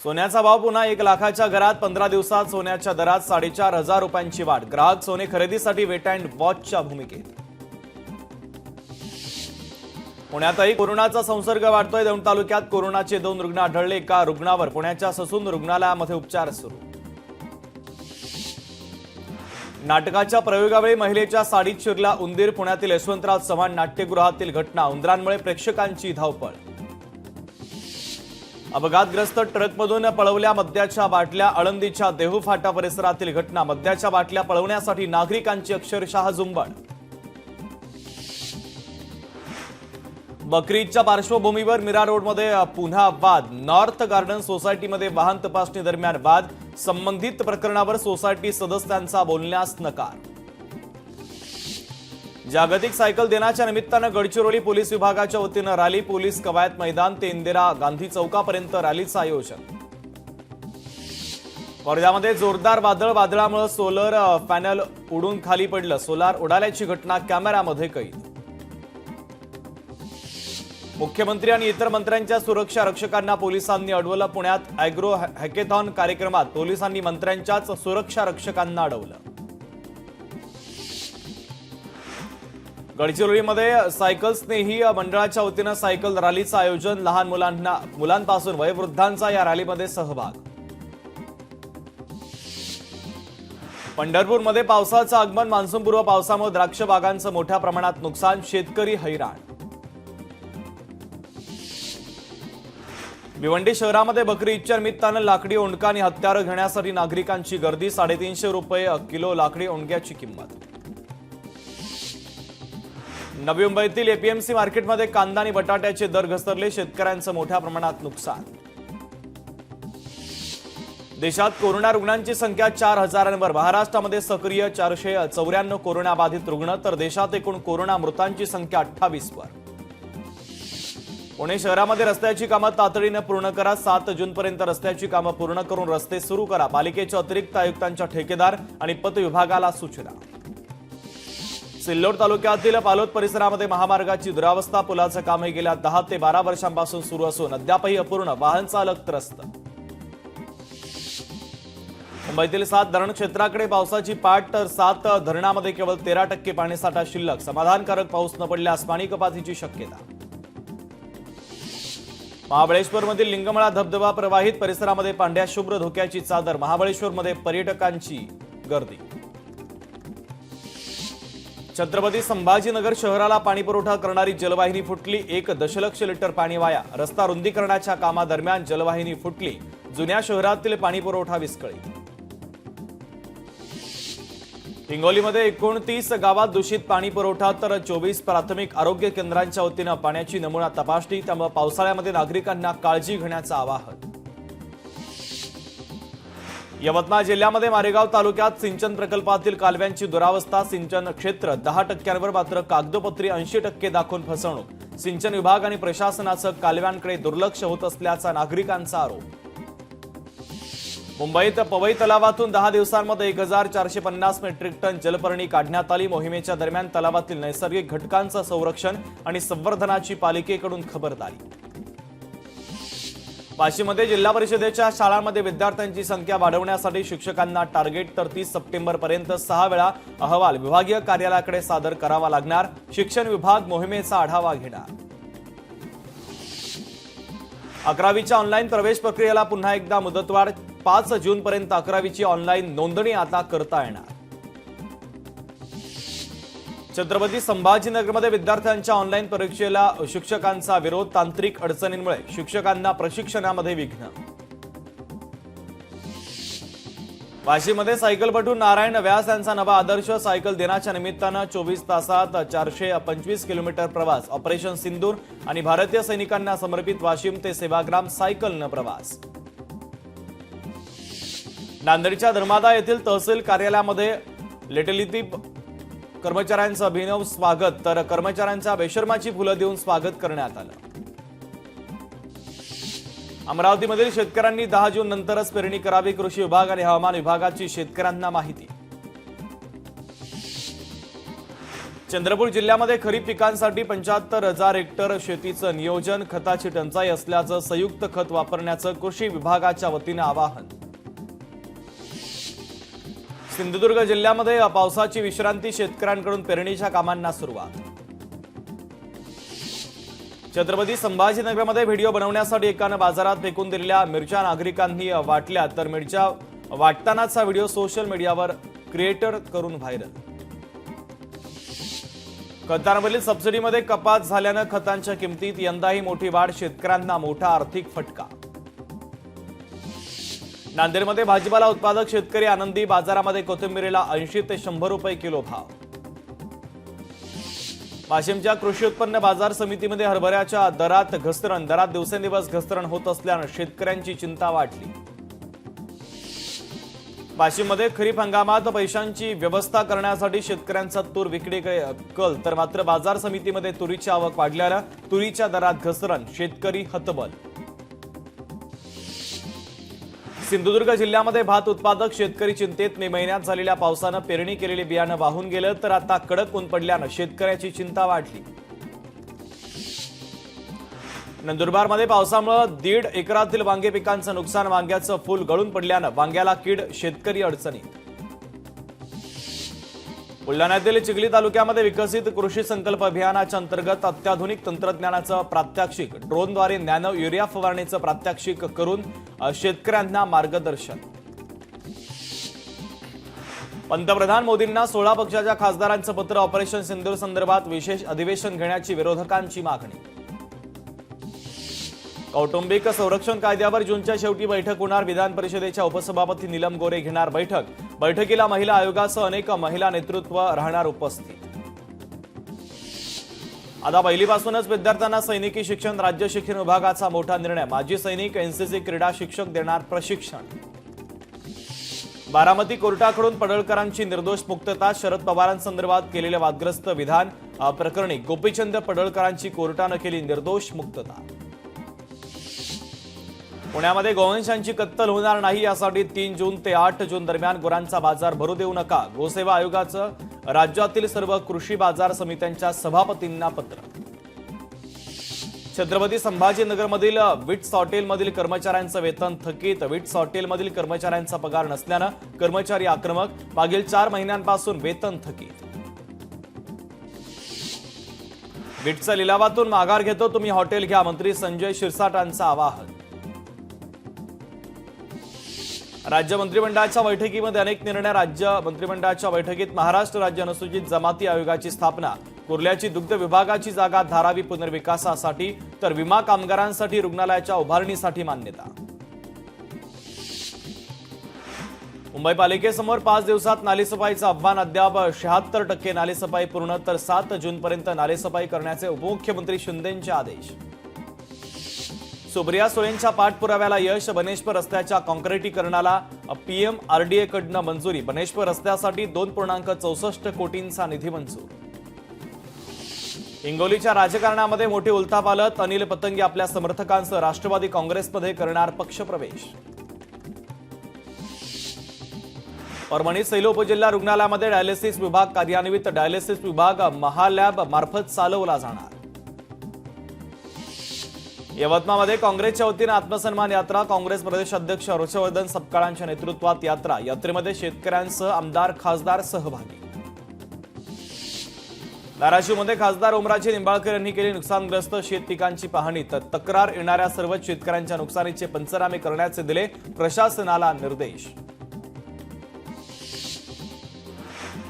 सोन्याचा भाव पुन्हा 1 लाखाच्या घरात 15 दिवसात सोन्याच्या दरात 4,500 रुपयांची वाढ। ग्राहक सोने खरेदीसाठी वेट अँड वॉचच्या भूमिकेत। पुण्यातही कोरोनाचा संसर्ग वाढतोय। दौंड तालुक्यात कोरोनाचे 2 रुग्ण आढळले। एका रुग्णावर पुण्याच्या ससून रुग्णालयामध्ये उपचार सुरू। नाटकाच्या प्रयोगावेळी महिलेच्या साडीत शिरला उंदीर। पुण्यातील यशवंतराव चव्हाण नाट्यगृहातील घटना। उंदरांमुळे प्रेक्षकांची धावपळ। अपघातग्रस्त ट्रकमधून पळवल्या मद्याच्या बाटल्या। आळंदीच्या देहू फाटा परिसरातील घटना। मद्याच्या बाटल्या पळवण्यासाठी नागरिकांची अक्षरशः झुंबड। बकरी ईदच्या पार्श्वभूमीवर मीरा रोडमध्ये पुन्हा वाद। नॉर्थ गार्डन सोसायटीमध्ये वाहन तपासणी दरम्यान वाद। संबंधित प्रकरणावर सोसायटी सदस्यांचा बोलण्यास नकार। जागतिक सायकल दिनाच्या निमित्तानं गडचिरोली पोलीस विभागाच्या वतीनं रॅली। पोलीस कवायत मैदान ते इंदिरा गांधी चौकापर्यंत रॅलीचं आयोजन। वर्ध्यामध्ये जोरदार वादळ। वादळामुळे सोलर पॅनल उडून खाली पडलं। सोलार उडाल्याची घटना कॅमेऱ्यामध्ये कैद। मुख्यमंत्री आणि इतर मंत्र्यांच्या सुरक्षा रक्षकांना पोलिसांनी अडवलं। पुण्यात अॅग्रो हॅकेथॉन कार्यक्रमात पोलिसांनी मंत्र्यांच्याच सुरक्षा रक्षकांना अडवलं। गडचिरोलीमध्ये सायकल स्नेही मंडळाच्या वतीनं सायकल रॅलीचं आयोजन। लहान मुलांपासून वयोवृद्धांचा या रॅलीमध्ये सहभाग। पंढरपूरमध्ये पावसाचं आगमन। मान्सूनपूर्व पावसामुळे द्राक्ष बागांचं मोठ्या प्रमाणात नुकसान। शेतकरी हैराण। भिवंडी शहरामध्ये बकरी ईदच्या निमित्तानं लाकडी ओंडका आणि हत्यारं घेण्यासाठी नागरिकांची गर्दी। 350 रुपये किलो लाकडी ओंडक्याची किंमत। नवी मुंबईतील एपीएमसी मार्केटमध्ये कांदा आणि बटाट्याचे दर घसरले। शेतकऱ्यांचं मोठ्या प्रमाणात नुकसान। देशात कोरोना रुग्णांची संख्या 4,000वर। महाराष्ट्रामध्ये सक्रिय 494 कोरोनाबाधित रुग्ण, तर देशात एकूण कोरोना मृतांची संख्या 28वर। पुणे शहरामध्ये रस्त्याची कामं तातडीने पूर्ण करा। 7 जूनपर्यंत रस्त्याची कामं पूर्ण करून रस्ते सुरू करा। पालिकेच्या अतिरिक्त आयुक्तांच्या ठेकेदार आणि पत विभागाला सूचना। सिल्लोड तालुक्यातील पालोद परिसरामध्ये महामार्गाची दुरावस्था। पुलाचं कामही गेल्या 10 ते 12 वर्षांपासून सुरू असून अद्यापही अपूर्ण। वाहन चालक त्रस्त। मुंबईतील 7 धरण क्षेत्राकडे पावसाची पाठ, तर 7 धरणामध्ये केवळ 13% पाणीसाठा शिल्लक। समाधानकारक पाऊस न पडल्यास पाणी कपातीची शक्यता। महाबळेश्वरमधील लिंगमळा धबधबा प्रवाहित। परिसरामध्ये पांढऱ्या शुभ्र धोक्याची चादर। महाबळेश्वरमध्ये पर्यटकांची गर्दी। छत्रपती संभाजीनगर शहराला पाणीपुरवठा करणारी जलवाहिनी फुटली। 1 दशलक्ष लिटर पाणी वाया। रस्ता रुंदीकरणाच्या कामादरम्यान जलवाहिनी फुटली। जुन्या शहरातील पाणीपुरवठा विस्कळीत। हिंगोलीमध्ये 29 गावात दूषित पाणी पुरवठा, तर 24 प्राथमिक आरोग्य केंद्रांच्या वतीनं पाण्याची नमुना तपासणी। त्यामुळे पावसाळ्यामध्ये नागरिकांना काळजी घेण्याचं आवाहन। यवतमाळ जिल्ह्यामध्ये मारेगाव तालुक्यात सिंचन प्रकल्पातील कालव्यांची दुरावस्था। सिंचन क्षेत्र 10%वर, मात्र कागदोपत्री 80% दाखवून फसवणूक। सिंचन विभाग आणि प्रशासनाचं कालव्यांकडे दुर्लक्ष होत असल्याचा नागरिकांचा आरोप। मुंबईत पवई तलावातून 10 दिवसांमध्ये 1450 मेट्रिक टन जलपर्णी काढण्यात आली। मोहिमेच्या दरम्यान तलावातील नैसर्गिक घटकांचं संरक्षण आणि संवर्धनाची पालिकेकडून खबरदारी। वाशीमध्ये जिल्हा परिषदेच्या शाळांमध्ये विद्यार्थ्यांची संख्या वाढवण्यासाठी शिक्षकांना टार्गेट, तर 30 सप्टेंबरपर्यंत 6 वेळा अहवाल विभागीय कार्यालयाकडे सादर करावा लागणार। शिक्षण विभाग मोहिमेचा आढावा घेणार। 11वीच्या ऑनलाईन प्रवेश प्रक्रियेला पुन्हा एकदा मुदतवाढ। 5 जूनपर्यंत 11वीची ऑनलाईन नोंदणी आता करता येणार। छत्रपती संभाजीनगरमध्ये विद्यार्थ्यांच्या ऑनलाईन परीक्षेला शिक्षकांचा विरोध। तांत्रिक अडचणींमुळे शिक्षकांना प्रशिक्षणामध्ये विघ्न। वाशीमध्ये सायकलपटू नारायण व्यास यांचा नवा आदर्श। सायकल दिनाच्या निमित्तानं 24 तासात 425 किलोमीटर प्रवास। ऑपरेशन सिंदूर आणि भारतीय सैनिकांना समर्पित वाशिम ते सेवाग्राम सायकलनं प्रवास। नांदेडच्या धर्मादा येथील तहसील कार्यालयामध्ये लेटलिटी कर्मचाऱ्यांचं अभिनव स्वागत, तर कर्मचाऱ्यांच्या बेशर्माची फुलं देऊन स्वागत करण्यात आलं। अमरावतीमधील शेतकऱ्यांनी 10 जून नंतरच पेरणी करावी। कृषी विभाग आणि हवामान विभागाची शेतकऱ्यांना माहिती। चंद्रपूर जिल्ह्यामध्ये खरीप पिकांसाठी 75,000 हेक्टर शेतीचं नियोजन, खताची टंचाई असल्याचं संयुक्त खत वापरण्याचं कृषी विभागाच्या वतीनं आवाहन. सिंधुदुर्ग जिल्ह्यामध्ये पावसाची विश्रांती, शेतकऱ्यांकडून पेरणीच्या कामांना सुरुवात. छत्रपती संभाजीनगरमध्ये व्हिडिओ बनवण्यासाठी एकानं बाजारात फेकून दिलेल्या मिरच्या नागरिकांनी वाटल्या, तर मिरच्या वाटतानाचा व्हिडिओ सोशल मीडियावर क्रिएटर करून व्हायरल. खतांवरील सबसिडीमध्ये कपात झाल्यानं खतांच्या किमतीत यंदाही मोठी वाढ, शेतकऱ्यांना मोठा आर्थिक फटका. नांदेडमध्ये भाजीपाला उत्पादक शेतकरी आनंदी, बाजारामध्ये कोथिंबीरीला 80 ते 100 रुपये किलो भाव. वाशिमच्या कृषी उत्पन्न बाजार समितीमध्ये हरभऱ्याच्या दरात घसरण, दरात दिवसेंदिवस घसरण होत असल्यानं शेतकऱ्यांची चिंता वाढली. वाशिममध्ये खरीप हंगामात पैशांची व्यवस्था करण्यासाठी शेतकऱ्यांचा तूर विक्रीकडे कल, तर मात्र बाजार समितीमध्ये तुरीची आवक वाढल्यानं तुरीच्या दरात घसरण, शेतकरी हतबल. सिंधुदुर्ग जिल्ह्यामध्ये भात उत्पादक शेतकरी चिंतेत, मे महिन्यात झालेल्या पावसानं पेरणी केलेले बियाणं वाहून गेलं, तर आता कडक ऊन पडल्यानं शेतकऱ्याची चिंता वाढली. नंदुरबारमध्ये पावसामुळे 1.5 एकरातील वांगे पिकांचं नुकसान, वांग्याचं फूल गळून पडल्यानं वांग्याला कीड, शेतकरी अडचणीत. बुलढाण्यातील चिखली तालुक्यामध्ये विकसित कृषी संकल्प अभियानाच्या अंतर्गत अत्याधुनिक तंत्रज्ञानाचं प्रात्यक्षिक, ड्रोनद्वारे नॅनो युरिया फवारणीचं प्रात्यक्षिक करून शेतकऱ्यांना मार्गदर्शन. पंतप्रधान मोदींना 16 पक्षाच्या खासदारांचं पत्र, ऑपरेशन सिंधूर संदर्भात विशेष अधिवेशन घेण्याची विरोधकांची मागणी. कौटुंबिक संरक्षण कायद्यावर जूनच्या शेवटी बैठक होणार, विधान परिषदेच्या उपसभापती नीलम गोरे घेणार बैठक. बैठकीला महिला आयोगासह अनेक महिला नेतृत्व राहणार उपस्थित. आता पहिलीपासूनच विद्यार्थ्यांना सैनिकी शिक्षण, राज्य शिक्षण विभागाचा मोठा निर्णय, माजी सैनिक, एनसीसी क्रीडा शिक्षक देणार प्रशिक्षण. बारामती कोर्टाकडून पडळकरांची निर्दोष मुक्तता, शरद पवारांसंदर्भात केलेले वादग्रस्त विधान प्रकरणी गोपीचंद पडळकरांची कोर्टानं केली निर्दोष मुक्तता. पुण्यामध्ये गोवंशांची कत्तल होणार नाही यासाठी 3 जून ते 8 जून दरम्यान गुरांचा बाजार भरू देऊ नका, गोसेवा आयोगाचं राज्यातील सर्व कृषी बाजार समित्यांच्या सभापतींना पत्र. छत्रपती संभाजीनगरमधील विट्स हॉटेलमधील कर्मचाऱ्यांचं वेतन थकीत, विट्स हॉटेलमधील कर्मचाऱ्यांचा पगार नसल्यानं कर्मचारी आक्रमक, मागील 4 महिन्यांपासून वेतन थकीत. विट्सच्या लिलावातून माघार घेतो, तुम्ही हॉटेल घ्या, मंत्री संजय शिरसाटांचं आवाहन. राज्य मंत्रिमंडळाच्या बैठकीमध्ये अनेक निर्णय, राज्य मंत्रिमंडळाच्या बैठकीत महाराष्ट्र राज्य अनुसूचित जमाती आयोगाची स्थापना, कुर्ल्याची दुग्ध विभागाची जागा धारावी पुनर्विकासासाठी, तर विमा कामगारांसाठी रुग्णालयाच्या उभारणीसाठी मान्यता. मुंबई पालिकेसमोर 5 दिवसात नालेसफाईचं आव्हान, अद्याप 76% नालेसफाई पूर्ण, तर 7 जूनपर्यंत नालेसफाई करण्याचे उपमुख्यमंत्री शिंदेंचे आदेश. सुप्रिया सुळेंच्या पाठपुराव्याला यश, बनेश्वर रस्त्याच्या काँक्रिटीकरणाला PMRDA कडनं मंजुरी, बनेश्वर रस्त्यासाठी 2.64 कोटींचा निधी मंजूर. हिंगोलीच्या राजकारणामध्ये मोठी उलथापालथ, अनिल पतंगे आपल्या समर्थकांसह राष्ट्रवादी काँग्रेसमध्ये करणार पक्षप्रवेश. परभणीत सैलो उपजिल्हा रुग्णालयामध्ये डायलिसिस विभाग कार्यान्वित, डायलिसिस विभाग महालॅब मार्फत चालवला जाणार. यवतमाळमध्ये काँग्रेसच्या वतीनं आत्मसन्मान यात्रा, काँग्रेस प्रदेश अध्यक्ष हर्षवर्धन सपकाळांच्या नेतृत्वात यात्रा, यात्रेमध्ये शेतकऱ्यांसह आमदार खासदार सहभागी. धाराशिवमध्ये खासदार ओमराजे निंबाळकर यांनी केली नुकसानग्रस्त शेत पिकांची पाहणी, तर तक्रार येणाऱ्या सर्व शेतकऱ्यांच्या नुकसानीचे पंचनामे करण्याचे दिले प्रशासनाला निर्देश.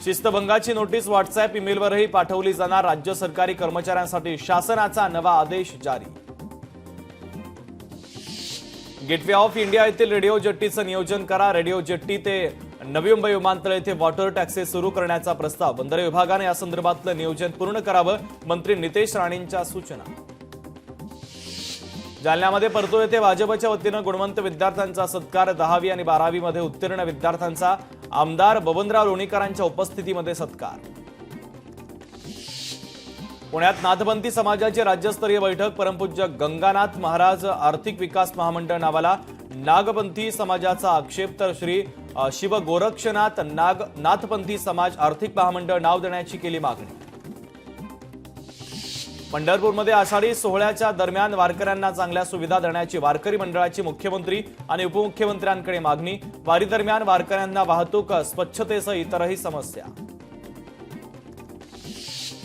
शिस्तभंगाची नोटीस व्हॉट्सअॅप, ईमेलवरही पाठवली जाणार, राज्य सरकारी कर्मचाऱ्यांसाठी शासनाचा नवा आदेश जारी. गेटवे ऑफ इंडिया येथील रेडिओ जेट्टीचं नियोजन करा, रेडिओ जेट्टी ते नवी मुंबई विमानतळ येथे वॉटर टॅक्सी सुरू करण्याचा प्रस्ताव, बंदर विभागाने या संदर्भातलं नियोजन पूर्ण करावं, मंत्री नितेश राणेंच्या सूचना. जालन्यामध्ये परतूर येथे भाजपच्या वतीनं गुणवंत विद्यार्थ्यांचा सत्कार, 10वी आणि 12वी मध्ये उत्तीर्ण विद्यार्थ्यांचा आमदार बबनराव लोणीकरांच्या उपस्थितीमध्ये सत्कार. पुण्यात नाथपंथी समाजाची राज्यस्तरीय बैठक, परमपूज्य गंगानाथ महाराज आर्थिक विकास महामंडळ नावाला नागपंथी समाजाचा आक्षेप, तर श्री शिव गोरक्षनाथ नाथपंथी समाज आर्थिक महामंडळ नाव देण्याची केली मागणी. पंढरपूरमध्ये आषाढी सोहळ्याच्या दरम्यान वारकऱ्यांना चांगल्या सुविधा देण्याची वारकरी मंडळाची मुख्यमंत्री आणि उपमुख्यमंत्र्यांकडे मागणी। वारी दरम्यान वारकऱ्यांना वाहतूक, स्वच्छतेसह इतरही समस्या।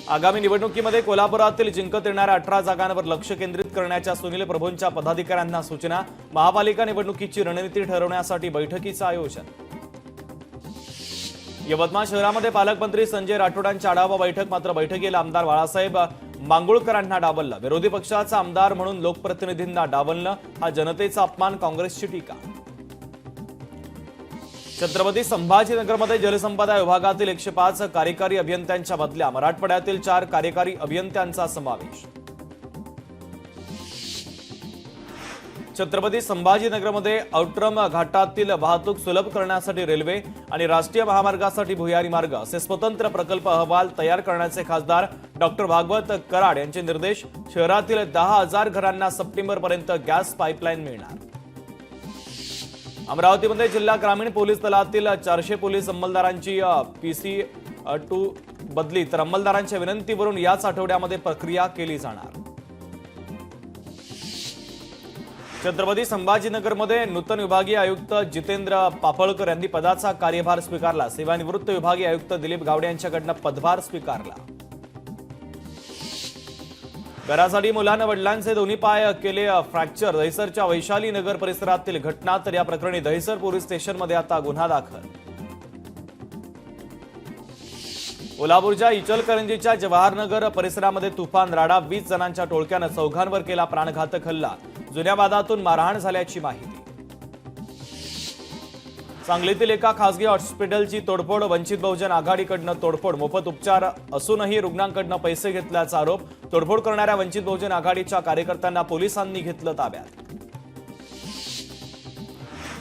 आगामी निवडणुकीमध्ये कोल्हापुरातील जिंकत येणाऱ्या 18 जागांवर लक्ष केंद्रित करण्याच्या सुनील प्रभूंच्या पदाधिकाऱ्यांना सूचना। महापालिका निवडणुकीची रणनीती ठरवण्यासाठी बैठकीचं आयोजन। यवतमाळ शहरामध्ये पालकमंत्री संजय राठोडांची आढावा बैठक, मात्र बैठकीला आमदार बाळासाहेब मांगुळकरांना डावललं। विरोधी पक्षाचा आमदार म्हणून लोकप्रतिनिधींना डावलणं हा जनतेचा अपमान, काँग्रेसची टीका। छत्रपती संभाजीनगरमध्ये जलसंपदा विभागातील 105 कार्यकारी अभियंत्यांच्या बदल्या, मराठवाड्यातील 4 कार्यकारी अभियंत्यांचा समावेश। छत्रपती संभाजीनगरमध्ये औटरम घाटातील वाहतूक सुलभ करण्यासाठी रेल्वे आणि राष्ट्रीय महामार्गासाठी भुयारी मार्ग असे स्वतंत्र प्रकल्प अहवाल तयार करण्याचे खासदार डॉक्टर भागवत कराड यांचे निर्देश। शहरातील 10,000 घरांना सप्टेंबरपर्यंत गॅस पाईपलाईन मिळणार। अमरावतीमध्ये जिल्हा ग्रामीण पोलीस दलातील 400 पोलीस अंमलदारांची PC2 बदली, तर अंमलदारांच्या विनंतीवरून याच आठवड्यामध्ये प्रक्रिया केली जाणार। छत्रपती संभाजीनगरमध्ये नूतन विभागीय आयुक्त जितेंद्र पापळकर यांनी पदाचा कार्यभार स्वीकारला। सेवानिवृत्त विभागीय आयुक्त दिलीप गावडे यांच्याकडून पदभार स्वीकारला। घरासाठी मुलानं वडिलांचे दोन्ही पाय केले फ्रॅक्चर, दहिसरच्या वैशाली नगर परिसरातील घटना, तर या प्रकरणी दहिसर पोलीस स्टेशनमध्ये आता गुन्हा दाखल। कोल्हापूरच्या इचलकरंजीच्या जवाहरनगर परिसरामध्ये तुफान राडा, 20 जणांच्या टोळक्यानं चौघांवर केला प्राणघातक हल्ला। जुन्या वादातून मारहाण झाल्याची माहिती। सांगलीतील एका खासगी हॉस्पिटलची तोडफोड, वंचित बहुजन आघाडीकडून तोडफोड, मोफत उपचार असूनही रुग्णांकडून पैसे घेतल्याचा आरोप। तोडफोड करणाऱ्या वंचित बहुजन आघाडीच्या कार्यकर्त्यांना पोलिसांनी घेतलं ताब्यात।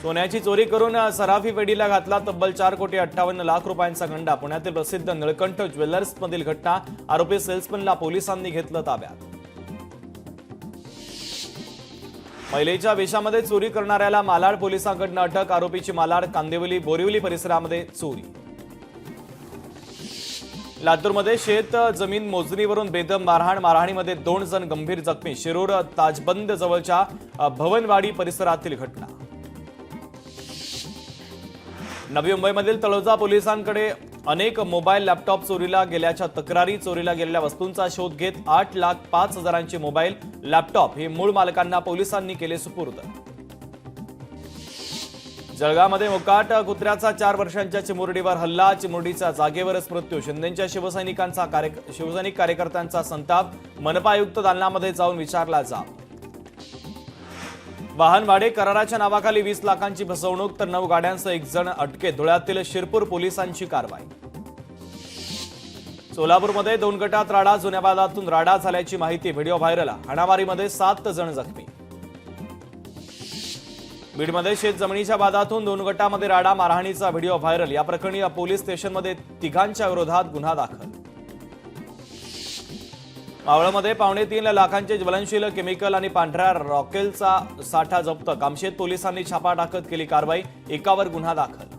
सोन्याची चोरी करून सराफी वेडीला घातला तब्बल 4,58 लाख रुपयांचा गंडा। पुण्यातील प्रसिद्ध निळकंठ ज्वेलर्समधील घटना, आरोपी सेल्समनला पोलिसांनी घेतलं ताब्यात। महिलेच्या वेशामध्ये चोरी करणाऱ्याला मालाड पोलिसांकडून अटक, आरोपीची मालाड, कांदिवली, बोरिवली परिसरामध्ये चोरी। लातूरमध्ये शेत जमीन मोजणीवरून बेदम मारहाण, मारहाणीमध्ये 2 जण गंभीर जखमी। शिरूर ताजबंद जवळच्या भवनवाडी परिसरातील घटना। नवी मुंबईमधील तळोजा पोलिसांकडे अनेक मोबाईल, लॅपटॉप चोरीला गेल्याच्या तक्रारी। चोरीला गेलेल्या वस्तूंचा शोध घेत 8,05,000चे मोबाईल, लॅपटॉप हे मूळ मालकांना पोलिसांनी केले सुपूर्द। जळगावमध्ये मोकाट कुत्र्याचा 4 वर्षांच्या चिमुरडीवर हल्ला, चिमुरडीच्या जागेवरच मृत्यू। शिंदेच्या शिवसैनिक कार्यकर्त्यांचा संताप, मनपा आयुक्त दालनामध्ये जाऊन विचारला जाब। वाहन भाडे कराराच्या नावाखाली 20 लाखांची फसवणूक, तर 9 गाड्यांसह 1 जण अटकेत। धुळ्यातील शिरपूर पोलिसांची कारवाई। सोलापूरमध्ये 2 गटात राडा, जुन्या वादातून राडा झाल्याची माहिती, व्हिडिओ व्हायरल। हाणामारीमध्ये 7 जण जखमी। बीडमध्ये शेत जमिनीच्या वादातून 2 गटामध्ये राडा, मारहाणीचा व्हिडिओ व्हायरल। या प्रकरणी पोलीस स्टेशनमध्ये 3 विरोधात गुन्हा दाखल। मावळमध्ये 3.25 लाखांचे ज्वलनशील केमिकल आणि पांढऱ्या रॉकेलचा साठा जप्त। कामशेत पोलिसांनी छापा टाकत केली कारवाई, एकावर गुन्हा दाखल।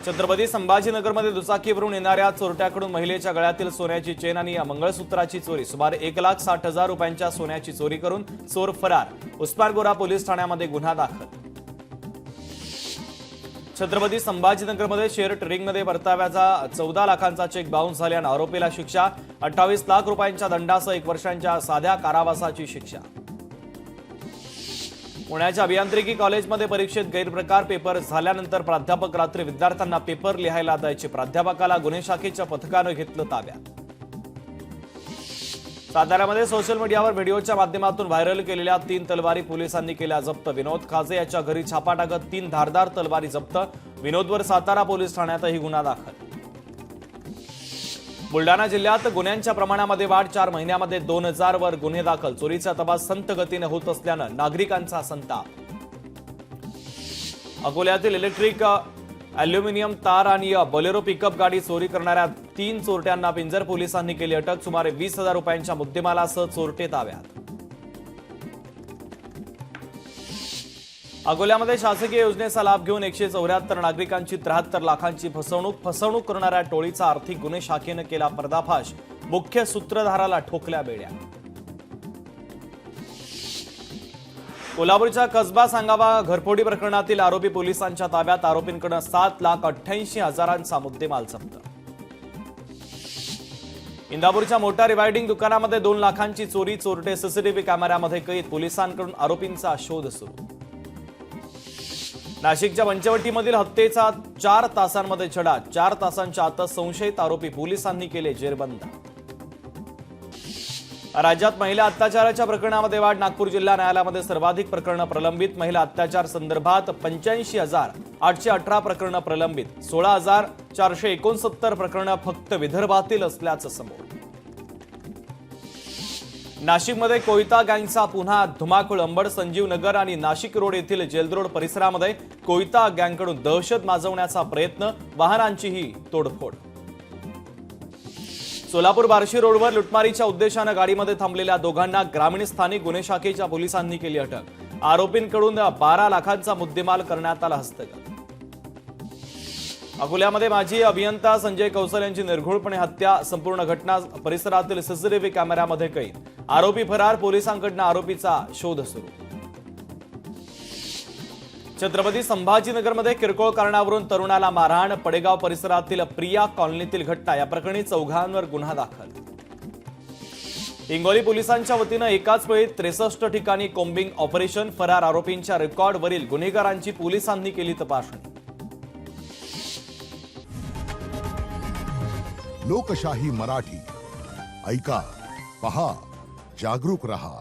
छत्रपती संभाजीनगरमध्ये दुचाकीवरून येणाऱ्या चोरट्याकडून महिलेच्या गळ्यातील सोन्याची चेन आणि मंगळसूत्राची चोरी। सुमारे 1,60,000 रुपयांच्या सोन्याची चोरी करून चोर फरार। उस्मानगोरा पोलीस ठाण्यामध्ये गुन्हा दाखल। छत्रपती संभाजीनगरमध्ये शेअर ट्रेडिंगमध्ये परताव्याचा 14 लाखांचा चेक बाउन्स झाल्यानं आरोपीला शिक्षा, 28 लाख रुपयांच्या दंडासह 1 वर्षांच्या साध्या कारावासाची शिक्षा। पुण्याच्या अभियांत्रिकी कॉलेजमध्ये परीक्षेत गैरप्रकार, पेपर झाल्यानंतर प्राध्यापक रात्री विद्यार्थ्यांना पेपर लिहायला द्यायचे। प्राध्यापकाला गुन्हे शाखेच्या पथकानं घेतलं ताब्यात। साताऱ्यामध्ये सोशल मीडियावर व्हिडिओच्या माध्यमातून व्हायरल केलेल्या 3 तलवारी पोलिसांनी केल्या जप्त। विनोद खाजे याच्या घरी छापा टाकत 3 धारदार तलवारी जप्त। विनोदवर सातारा पोलीस ठाण्यातही गुन्हा दाखल। बुलडाणा जिल्ह्यात गुन्ह्यांच्या प्रमाणामध्ये वाढ, 4 महिन्यामध्ये 2,000 वर गुन्हे दाखल। चोरीचा तपास संत गतीने होत असल्यानं नागरिकांचा संताप। अकोल्यातील इलेक्ट्रिक, अॅल्युमिनियम तार आणि बोलेरो पिकअप गाडी चोरी करणाऱ्या 3 चोरट्यांना पिंजर पोलिसांनी केली अटक। सुमारे 20,000 रुपयांच्या मुद्देमालासह चोरटे ताब्यात। अकोल्यामध्ये शासकीय योजनेचा लाभ घेऊन 174 नागरिकांची 73 लाखांची फसवणूक करणाऱ्या टोळीचा आर्थिक गुन्हे शाखेनं केला पर्दाफाश। मुख्य सूत्रधाराला ठोकल्या बेड्या. कोल्हापूरच्या कसबा सांगावा घरफोडी प्रकरणातील आरोपी पोलिसांच्या ताब्यात. आरोपींकडून 7,88,000चा मुद्देमाल जप्त. इंदापूरच्या मोठ्या रिवायडिंग दुकानामध्ये 2 लाखांची चोरी. चोरटे सीसीटीव्ही कॅमेऱ्यामध्ये कैद. पोलिसांकडून आरोपींचा शोध सुरू. नाशिकच्या पंचवटीमधील हत्येचा 4 तासांमध्ये छडा. 4 तासांच्या आतच संशयित आरोपी पोलिसांनी केले जेरबंद. राज्यात महिला अत्याचाराच्या प्रकरणामध्ये वाढ. नागपूर जिल्हा न्यायालयामध्ये सर्वाधिक प्रकरणं प्रलंबित. महिला अत्याचार संदर्भात 85,818 प्रकरणं प्रलंबित. 16,469 प्रकरणं फक्त विदर्भातील असल्याचं समोर. नाशिकमध्ये कोयता गँगचा पुन्हा धुमाकूळ. अंबड, संजीव नगर आणि नाशिक रोड येथील जेलरोड परिसरामध्ये कोयता गँगकडून दहशत माजवण्याचा प्रयत्न. वाहनांचीही तोडफोड. सोलापूर बार्शी रोडवर लुटमारीच्या उद्देशानं गाडीमध्ये थांबलेल्या दोघांना ग्रामीण स्थानिक गुन्हे शाखेच्या पोलिसांनी केली अटक. आरोपींकडून 12 लाखांचा मुद्देमाल करण्यात आला हस्तगत. अकोल्यामध्ये माजी अभियंता संजय कौशल यांची निर्घृणपणे हत्या. संपूर्ण घटना परिसरातील सीसीटीव्ही कॅमेऱ्यामध्ये कैद. आरोपी फरार. पोलिसांकडून आरोपीचा शोध सुरू. छत्रपती संभाजीनगरमध्ये किरकोळ कारणावरून तरुणाला मारहाण. पडेगाव परिसरातील प्रिया कॉलनीतील घटना. या प्रकरणी 4 गुन्हा दाखल. हिंगोली पोलिसांच्या वतीनं एकाच वेळी 63 ठिकाणी कोम्बिंग ऑपरेशन. फरार आरोपींच्या रेकॉर्डवरील गुन्हेगारांची पोलिसांनी केली तपासणी. लोकशाही मराठी ऐका, पहा, जागरूक रहा.